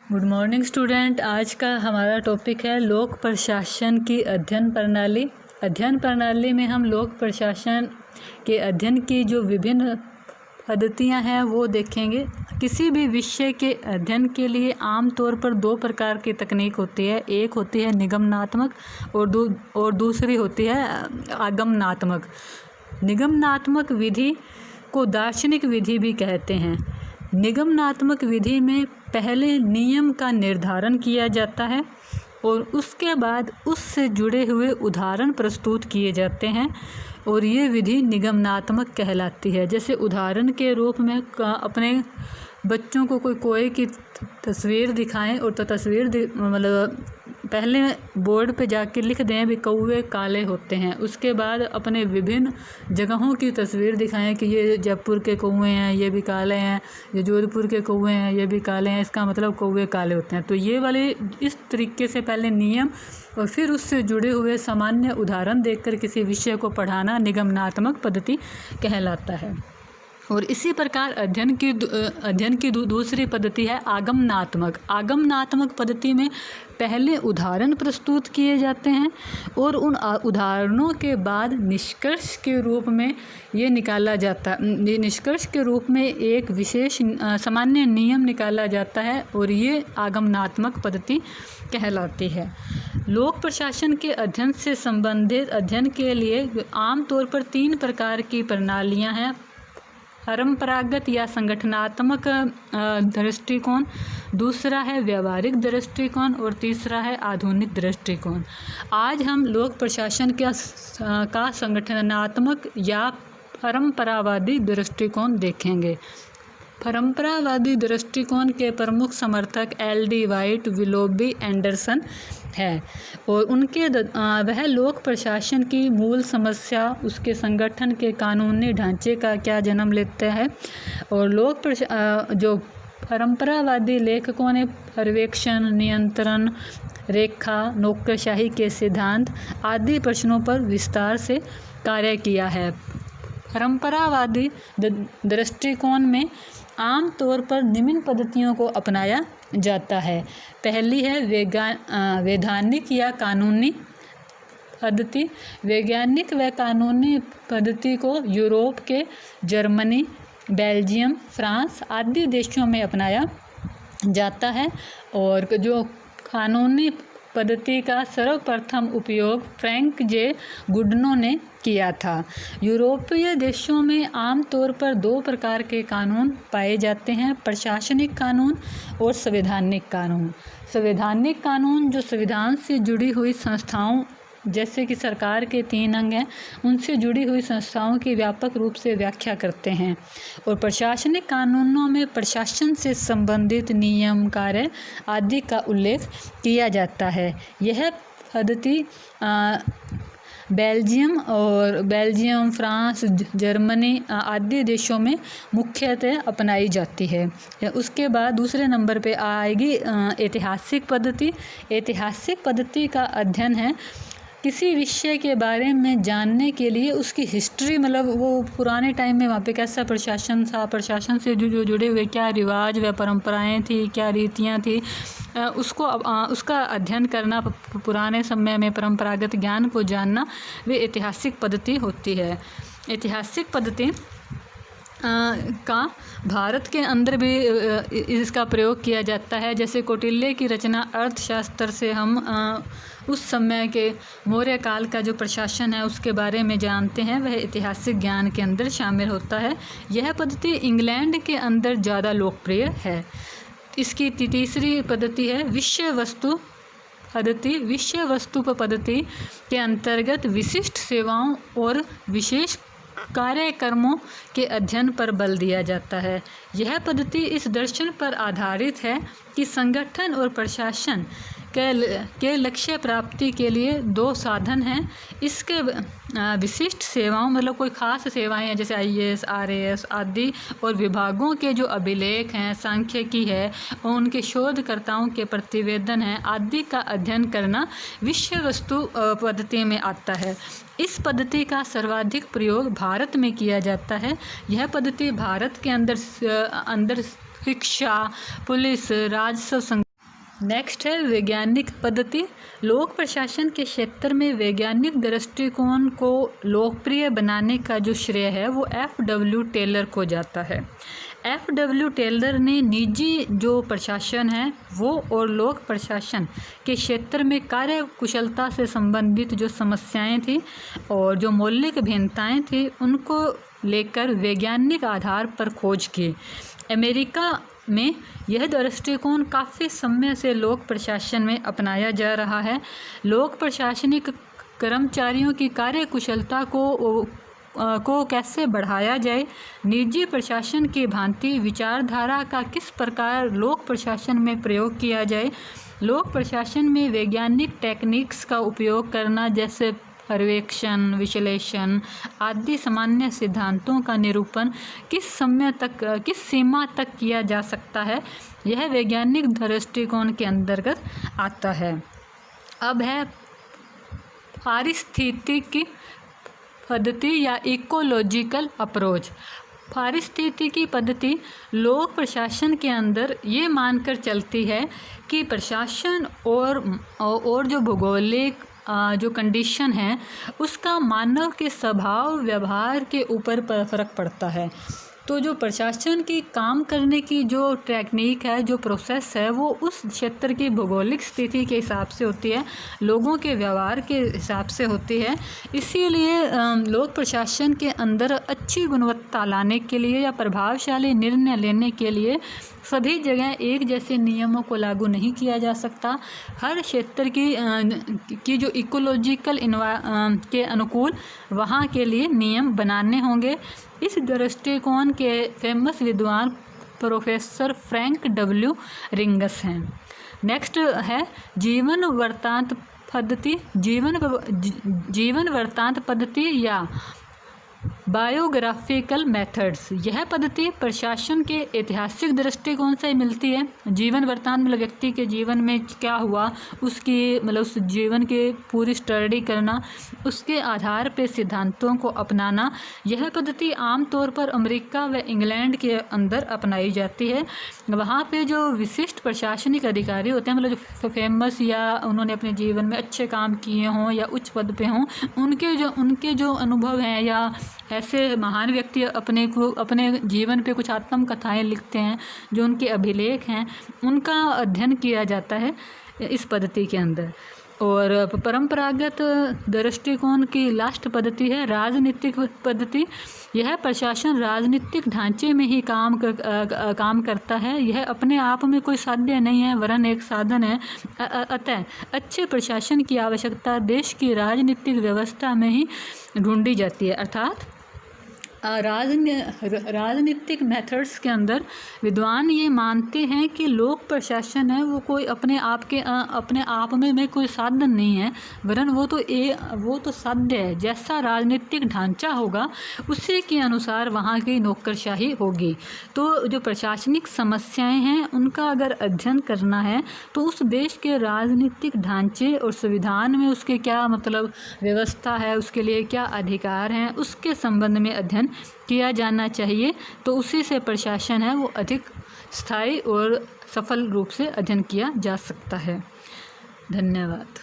Good morning student. आज का हमारा टॉपिक है लोक प्रशासन की अध्ययन प्रणाली। अध्ययन प्रणाली में हम लोक प्रशासन के अध्ययन की जो विभिन्न पद्धतियां हैं वो देखेंगे। किसी भी विषय के अध्ययन के लिए आमतौर पर दो प्रकार की तकनीक होती है। एक होती है निगमनात्मक और दूसरी होती है आगमनात्मक। निगमनात्मक विधि को दार्शनिक विधि भी कहते हैं। निगमनात्मक विधि में पहले नियम का निर्धारण किया जाता है और उसके बाद उससे जुड़े हुए उदाहरण प्रस्तुत किए जाते हैं और ये विधि निगमनात्मक कहलाती है। जैसे उदाहरण के रूप में अपने बच्चों को कोई कोए की तस्वीर दिखाएं और तो तस्वीर मतलब पहले बोर्ड पे जाके लिख दें भी कौवे काले होते हैं। उसके बाद अपने विभिन्न जगहों की तस्वीर दिखाएं कि ये जयपुर के कौवे हैं, ये भी काले हैं, ये जोधपुर के कौवे हैं, ये भी काले हैं, इसका मतलब कौवे काले होते हैं। तो ये वाले इस तरीके से पहले नियम और फिर उससे जुड़े हुए सामान्य उदाहरण देकर किसी विषय को पढ़ाना निगमनात्मक पद्धति कहलाता है। और इसी प्रकार अध्ययन की दूसरी पद्धति है आगमनात्मक। आगमनात्मक पद्धति में पहले उदाहरण प्रस्तुत किए जाते हैं और उन उदाहरणों के बाद निष्कर्ष के रूप में ये निकाला जाता है। निष्कर्ष के रूप में एक विशेष सामान्य नियम निकाला जाता है और ये आगमनात्मक पद्धति कहलाती है। लोक प्रशासन के अध्ययन से संबंधित अध्ययन के लिए आमतौर पर तीन प्रकार की प्रणालियाँ हैं। परंपरागत या संगठनात्मक दृष्टिकोण, दूसरा है व्यवहारिक दृष्टिकोण और तीसरा है आधुनिक दृष्टिकोण। आज हम लोक प्रशासन का संगठनात्मक या परंपरावादी दृष्टिकोण देखेंगे। परंपरावादी दृष्टिकोण के प्रमुख समर्थक एल.डी. वाइट, विलोबी, एंडरसन है और उनके वह लोक प्रशासन की मूल समस्या उसके संगठन के कानूनी ढांचे का क्या जन्म लेता है। और जो परंपरावादी लेखकों ने पर्यवेक्षण, नियंत्रण रेखा, नौकरशाही के सिद्धांत आदि प्रश्नों पर विस्तार से कार्य किया है। परंपरावादी दृष्टिकोण में आमतौर पर निम्न पद्धतियों को अपनाया जाता है। पहली है वैधानिक या कानूनी पद्धति। वैज्ञानिक व कानूनी पद्धति को यूरोप के जर्मनी, बेल्जियम, फ्रांस आदि देशों में अपनाया जाता है और जो कानूनी पद्धति का सर्वप्रथम उपयोग फ्रैंक जे गुडनो ने किया था। यूरोपीय देशों में आमतौर पर दो प्रकार के कानून पाए जाते हैं, प्रशासनिक कानून और संवैधानिक कानून। संवैधानिक कानून जो संविधान से जुड़ी हुई संस्थाओं जैसे कि सरकार के 3 अंग हैं उनसे जुड़ी हुई संस्थाओं की व्यापक रूप से व्याख्या करते हैं। और प्रशासनिक कानूनों में प्रशासन से संबंधित नियम, कार्य आदि का उल्लेख किया जाता है। यह पद्धति बेल्जियम, फ्रांस, जर्मनी आदि देशों में मुख्यतः अपनाई जाती है। उसके बाद दूसरे नंबर पे आएगी ऐतिहासिक पद्धति। ऐतिहासिक पद्धति का अध्ययन है किसी विषय के बारे में जानने के लिए उसकी हिस्ट्री, मतलब वो पुराने टाइम में वहाँ पे कैसा प्रशासन था, प्रशासन से जो जुड़े हुए क्या रिवाज व परंपराएं थी, क्या रीतियाँ थी, उसका अध्ययन करना, पुराने समय में परंपरागत ज्ञान को जानना, वे ऐतिहासिक पद्धति होती है। ऐतिहासिक पद्धति का भारत के अंदर भी इसका प्रयोग किया जाता है। जैसे कौटिल्य की रचना अर्थशास्त्र से हम उस समय के मौर्य काल का जो प्रशासन है उसके बारे में जानते हैं, वह ऐतिहासिक ज्ञान के अंदर शामिल होता है। यह पद्धति इंग्लैंड के अंदर ज़्यादा लोकप्रिय है। इसकी तीसरी पद्धति है विषय वस्तु पद्धति। विषय वस्तु पद्धति के अंतर्गत विशिष्ट सेवाओं और विशेष कार्यक्रमों के अध्ययन पर बल दिया जाता है। यह पद्धति इस दर्शन पर आधारित है कि संगठन और प्रशासन के लक्ष्य प्राप्ति के लिए दो साधन हैं। इसके विशिष्ट सेवाओं मतलब कोई खास सेवाएं हैं जैसे आईएएस, आरएएस आदि और विभागों के जो अभिलेख हैं, सांख्यिकी है और उनके शोधकर्ताओं के प्रतिवेदन हैं आदि का अध्ययन करना विषय वस्तु पद्धति में आता है। इस पद्धति का सर्वाधिक प्रयोग भारत में किया जाता है। यह पद्धति भारत के अंदर शिक्षा, पुलिस, राजस्व नेक्स्ट है वैज्ञानिक पद्धति। लोक प्रशासन के क्षेत्र में वैज्ञानिक दृष्टिकोण को लोकप्रिय बनाने का जो श्रेय है वो F.W. टेलर को जाता है। F.W. टेलर ने निजी जो प्रशासन है वो और लोक प्रशासन के क्षेत्र में कार्य कुशलता से संबंधित जो समस्याएं थी और जो मौलिक भिन्नताएं थी उनको लेकर वैज्ञानिक आधार पर खोज की। अमेरिका में यह दृष्टिकोण काफ़ी समय से लोक प्रशासन में अपनाया जा रहा है। लोक प्रशासनिक कर्मचारियों की कार्य कुशलता को कैसे बढ़ाया जाए, निजी प्रशासन की भांति विचारधारा का किस प्रकार लोक प्रशासन में प्रयोग किया जाए, लोक प्रशासन में वैज्ञानिक टेक्निक्स का उपयोग करना जैसे पर्यवेक्षण, विश्लेषण आदि सामान्य सिद्धांतों का निरूपण किस सीमा तक किया जा सकता है, यह वैज्ञानिक दृष्टिकोण के अंतर्गत आता है। अब है पारिस्थितिकी पद्धति या इकोलॉजिकल अप्रोच। पारिस्थितिकी पद्धति लोक प्रशासन के अंदर ये मानकर चलती है कि प्रशासन और जो भौगोलिक जो कंडीशन है उसका मानव के स्वभाव व्यवहार के ऊपर फर्क पड़ता है। तो जो प्रशासन की काम करने की जो टेक्निक है, जो प्रोसेस है, वो उस क्षेत्र की भौगोलिक स्थिति के हिसाब से होती है, लोगों के व्यवहार के हिसाब से होती है। इसीलिए लोक प्रशासन के अंदर अच्छी गुणवत्ता लाने के लिए या प्रभावशाली निर्णय लेने के लिए सभी जगह एक जैसे नियमों को लागू नहीं किया जा सकता। हर क्षेत्र की जो इकोलॉजिकल के अनुकूल वहाँ के लिए नियम बनाने होंगे। इस दृष्टिकोण के फेमस विद्वान प्रोफेसर फ्रैंक W. रिंगस हैं। नेक्स्ट है जीवन वृत्तांत पद्धति। जीवन वृत्तांत पद्धति या बायोग्राफिकल मेथड्स। यह पद्धति प्रशासन के ऐतिहासिक दृष्टिकोण से मिलती है। जीवन वृत्तांत मतलब व्यक्ति के जीवन में क्या हुआ, उसकी मतलब उस जीवन के पूरी स्टडी करना, उसके आधार पर सिद्धांतों को अपनाना। यह पद्धति आमतौर पर अमेरिका व इंग्लैंड के अंदर अपनाई जाती है। वहाँ पे जो विशिष्ट प्रशासनिक अधिकारी होते हैं, मतलब जो फेमस या उन्होंने अपने जीवन में अच्छे काम किए हों या उच्च पद पे हों, उनके जो अनुभव हैं या ऐसे महान व्यक्ति अपने जीवन पे कुछ आत्मकथाएं लिखते हैं, जो उनके अभिलेख हैं, उनका अध्ययन किया जाता है इस पद्धति के अंदर। और परंपरागत दृष्टिकोण की लास्ट पद्धति है राजनीतिक पद्धति। यह प्रशासन राजनीतिक ढांचे में ही काम करता है। यह अपने आप में कोई साध्य नहीं है, वरन एक साधन है। अतः अच्छे प्रशासन की आवश्यकता देश की राजनीतिक व्यवस्था में ही ढूंढी जाती है। अर्थात राजनीतिक मेथड्स के अंदर विद्वान ये मानते हैं कि लोक प्रशासन है वो कोई अपने आप में कोई साधन नहीं है, वरन वो तो साध्य है। जैसा राजनीतिक ढांचा होगा उसी के अनुसार वहाँ की नौकरशाही होगी। तो जो प्रशासनिक समस्याएं हैं उनका अगर अध्ययन करना है तो उस देश के राजनीतिक ढांचे और संविधान में उसके क्या मतलब व्यवस्था है, उसके लिए क्या अधिकार हैं, उसके संबंध में अध्ययन किया जाना चाहिए। तो उसी से प्रशासन है वो अधिक स्थायी और सफल रूप से अध्ययन किया जा सकता है। धन्यवाद।